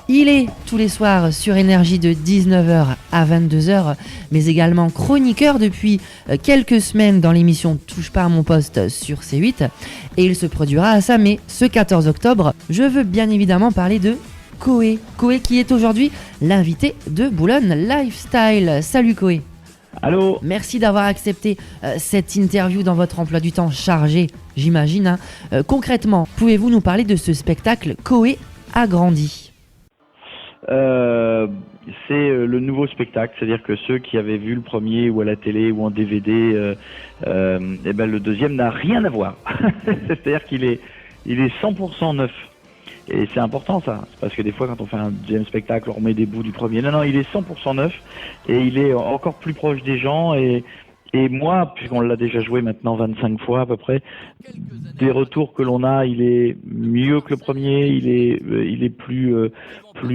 Il est tous les soirs sur Énergie de 19h à 22h, mais également chroniqueur depuis quelques semaines dans l'émission Touche pas à mon poste sur C8. Et il se produira à Samé ce 14 octobre. Je veux bien évidemment parler de Koé. Koé qui est aujourd'hui l'invité de Boulogne Lifestyle. Salut Koé. Allô. Merci d'avoir accepté cette interview dans votre emploi du temps chargé, j'imagine. Concrètement, pouvez-vous nous parler de ce spectacle Koé agrandi? C'est le nouveau spectacle, c'est-à-dire que ceux qui avaient vu le premier ou à la télé ou en DVD, le deuxième n'a rien à voir. C'est-à-dire qu'il est 100% neuf. Et c'est important ça, c'est parce que des fois quand on fait un deuxième spectacle, on remet des bouts du premier. Non, il est 100% neuf et il est encore plus proche des gens et moi, puisqu'on l'a déjà joué maintenant 25 fois à peu près, des retours que l'on a, il est mieux que le premier, il est plus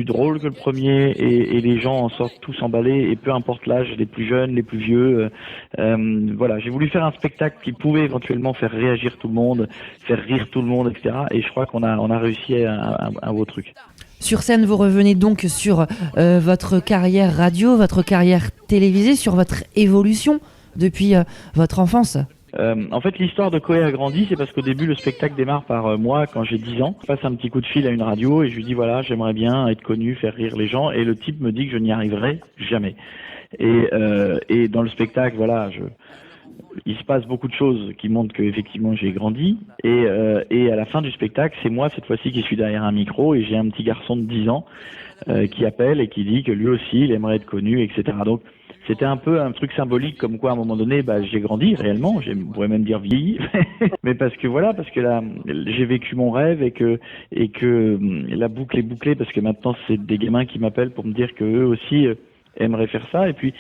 drôle que le premier et les gens en sortent tous emballés et peu importe l'âge, les plus jeunes, les plus vieux. Voilà, j'ai voulu faire un spectacle qui pouvait éventuellement faire réagir tout le monde, faire rire tout le monde, etc. Et je crois qu'on a réussi un beau truc. Sur scène, vous revenez donc sur votre carrière radio, votre carrière télévisée, sur votre évolution depuis votre enfance. En fait, l'histoire de Koé a grandi, c'est parce qu'au début, le spectacle démarre par moi quand j'ai 10 ans. Je passe un petit coup de fil à une radio et je lui dis voilà, j'aimerais bien être connu, faire rire les gens. Et le type me dit que je n'y arriverai jamais. Et dans le spectacle, voilà, il se passe beaucoup de choses qui montrent que effectivement j'ai grandi. Et à la fin du spectacle, c'est moi cette fois-ci qui suis derrière un micro et j'ai un petit garçon de 10 ans qui appelle et qui dit que lui aussi, il aimerait être connu, etc. Donc c'était un peu un truc symbolique comme quoi à un moment donné j'ai grandi réellement, je pourrais même dire vieilli, mais parce que là j'ai vécu mon rêve et que la boucle est bouclée parce que maintenant c'est des gamins qui m'appellent pour me dire que eux aussi aimeraient faire ça et puis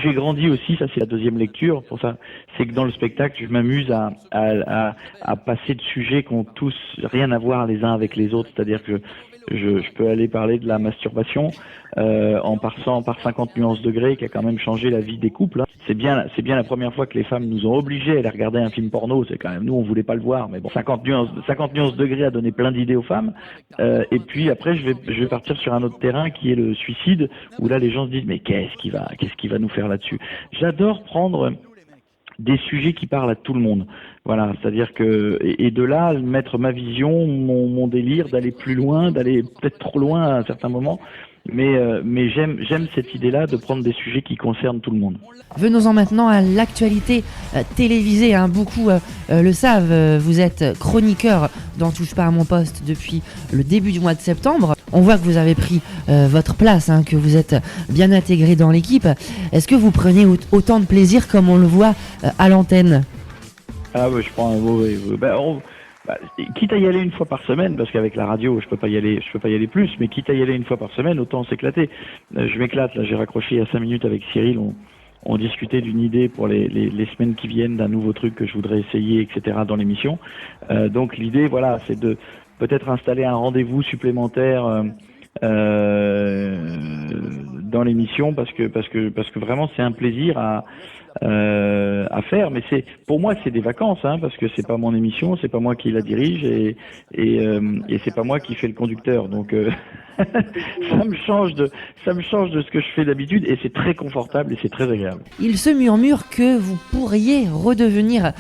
j'ai grandi aussi, ça c'est la deuxième lecture pour ça, c'est que dans le spectacle je m'amuse à passer de sujets qui ont tous rien à voir les uns avec les autres, c'est-à-dire que je peux aller parler de la masturbation en passant par 50 nuances degrés qui a quand même changé la vie des couples. C'est bien la première fois que les femmes nous ont obligés à aller regarder un film porno. C'est quand même, nous on voulait pas le voir, mais bon, 50 nuances degrés a donné plein d'idées aux femmes. Et puis après je vais partir sur un autre terrain qui est le suicide, où là les gens se disent mais qu'est-ce qui va nous faire là-dessus. J'adore prendre des sujets qui parlent à tout le monde. Voilà, c'est-à-dire que et de là mettre ma vision, mon délire d'aller plus loin, d'aller peut-être trop loin à un certain moment, mais j'aime cette idée-là de prendre des sujets qui concernent tout le monde. Venons-en maintenant à l'actualité télévisée. Beaucoup le savent, vous êtes chroniqueur dans Touche pas à mon poste depuis le début du mois de septembre. On voit que vous avez pris votre place, que vous êtes bien intégré dans l'équipe. Est-ce que vous prenez autant de plaisir comme on le voit à l'antenne ? Ah oui, je prends quitte à y aller une fois par semaine, parce qu'avec la radio je peux pas y aller plus, mais quitte à y aller une fois par semaine, autant s'éclater. Je m'éclate, là j'ai raccroché il y a 5 minutes avec Cyril, on discutait d'une idée pour les semaines qui viennent, d'un nouveau truc que je voudrais essayer, etc. dans l'émission. Donc l'idée, voilà, c'est de peut-être installer un rendez-vous supplémentaire dans l'émission, parce que vraiment c'est un plaisir à faire, mais pour moi c'est des vacances, parce que c'est pas mon émission, c'est pas moi qui la dirige et c'est pas moi qui fais le conducteur, donc ça me change de ce que je fais d'habitude et c'est très confortable et c'est très agréable. Il se murmure que vous pourriez redevenir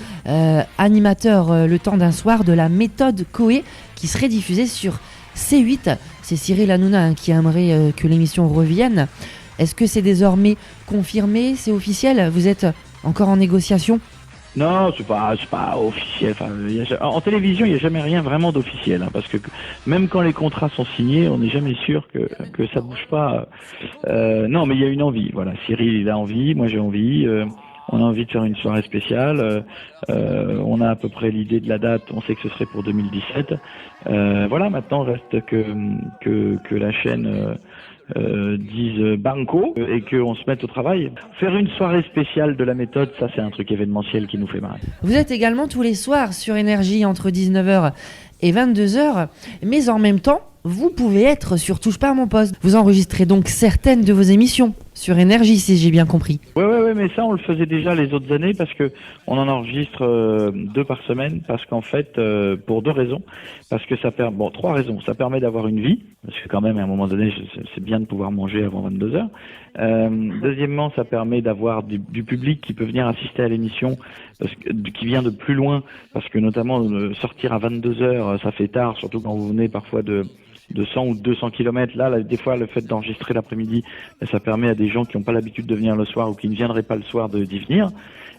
animateur le temps d'un soir de la méthode Koé qui serait diffusée sur C8. C'est Cyril Hanouna qui aimerait que l'émission revienne. Est-ce que c'est désormais confirmé, c'est officiel? Vous êtes encore en négociation? Non, c'est pas officiel. Enfin, en télévision, il n'y a jamais rien vraiment d'officiel, parce que même quand les contrats sont signés, on n'est jamais sûr que ça bouge pas. Non, mais il y a une envie. Voilà, Cyril il a envie, moi j'ai envie. On a envie de faire une soirée spéciale. On a à peu près l'idée de la date. On sait que ce serait pour 2017. Voilà, maintenant reste que la chaîne disent banco et qu'on se mette au travail. Faire une soirée spéciale de la méthode, ça c'est un truc événementiel qui nous fait marrer. Vous êtes également tous les soirs sur Énergie entre 19h et 22h, mais en même temps, vous pouvez être sur Touche pas à mon poste. Vous enregistrez donc certaines de vos émissions sur Énergie, si j'ai bien compris. Ouais, mais ça on le faisait déjà les autres années parce que on en enregistre 2 par semaine parce qu'en fait pour 2 raisons, parce que ça permet 3 raisons, ça permet d'avoir une vie parce que quand même à un moment donné c'est bien de pouvoir manger avant 22h. Deuxièmement, ça permet d'avoir du public qui peut venir assister à l'émission parce que qui vient de plus loin parce que notamment sortir à 22h ça fait tard, surtout quand vous venez parfois de 100 ou 200 kilomètres. Là, des fois, le fait d'enregistrer l'après-midi, ça permet à des gens qui n'ont pas l'habitude de venir le soir ou qui ne viendraient pas le soir d'y venir,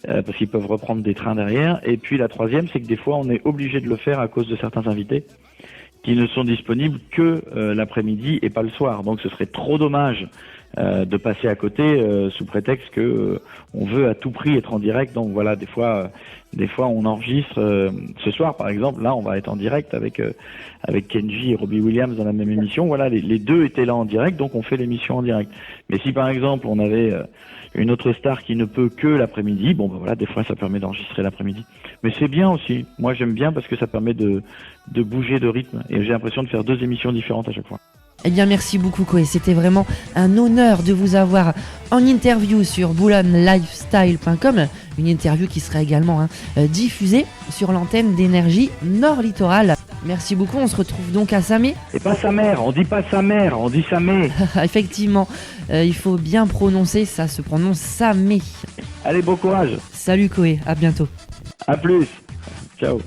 parce qu'ils peuvent reprendre des trains derrière. Et puis la troisième, c'est que des fois, on est obligé de le faire à cause de certains invités qui ne sont disponibles que l'après-midi et pas le soir. Donc, ce serait trop dommage de passer à côté sous prétexte que on veut à tout prix être en direct. Donc voilà, des fois on enregistre ce soir par exemple. Là, on va être en direct avec Kenji et Robbie Williams dans la même émission. Voilà, les deux étaient là en direct, donc on fait l'émission en direct. Mais si par exemple on avait une autre star qui ne peut que l'après-midi, voilà, des fois ça permet d'enregistrer l'après-midi. Mais c'est bien aussi. Moi j'aime bien parce que ça permet de bouger de rythme et j'ai l'impression de faire 2 émissions différentes à chaque fois. Eh bien, merci beaucoup, Koé. C'était vraiment un honneur de vous avoir en interview sur boulognelifestyle.com. Une interview qui sera également diffusée sur l'antenne d'Énergie Nord Littoral. Merci beaucoup. On se retrouve donc à Samé. Et pas sa mère. On dit pas sa mère. On dit Samé. Effectivement, il faut bien prononcer. Ça se prononce Samé. Allez, bon courage. Salut, Koé. À bientôt. À plus. Ciao.